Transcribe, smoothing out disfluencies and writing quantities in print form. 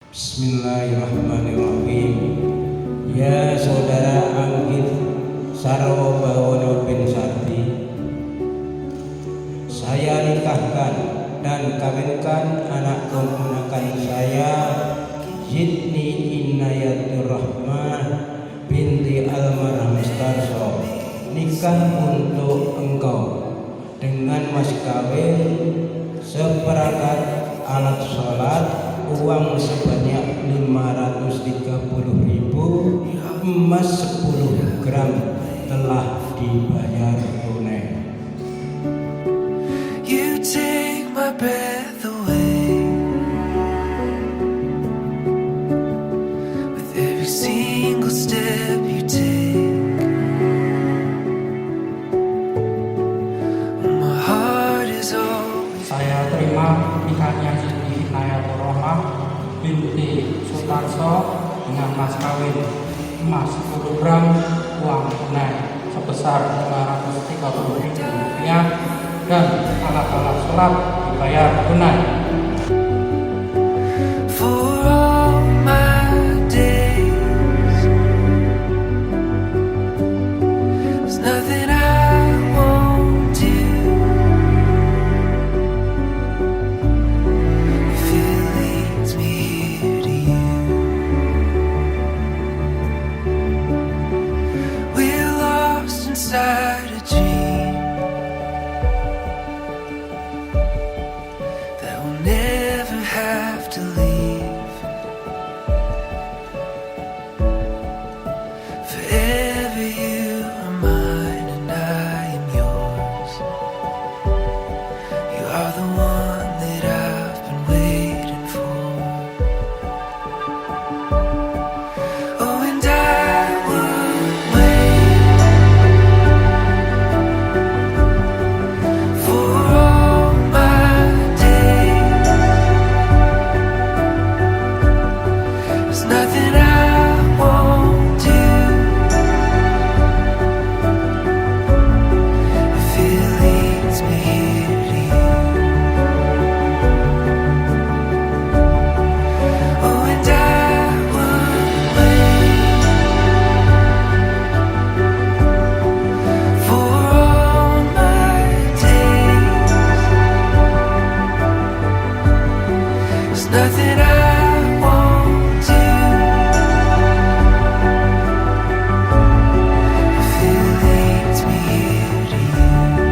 Bismillahirrahmanirrahim. Ya saudara Anggit Sarwo Bawono bin Sarti, saya nikahkan dan kawinkan anak keponakan saya Zidni Inayatur Rahmah binti Almarhum Mustarso, nikah untuk engkau dengan mas kawin seperangkat alat sholat, uang sebanyak 530.000, emas 10 gram telah dibayar tunai. You take my breath away with every single step you take. My heart is always. Saya terima nikahnya Zidni Inayatur Rahmah binti Sutarso dengan mas kawin emas 10 gram, uang tunai sebesar 530.000 rupiah, dan alat-alat sholat dibayar tunai.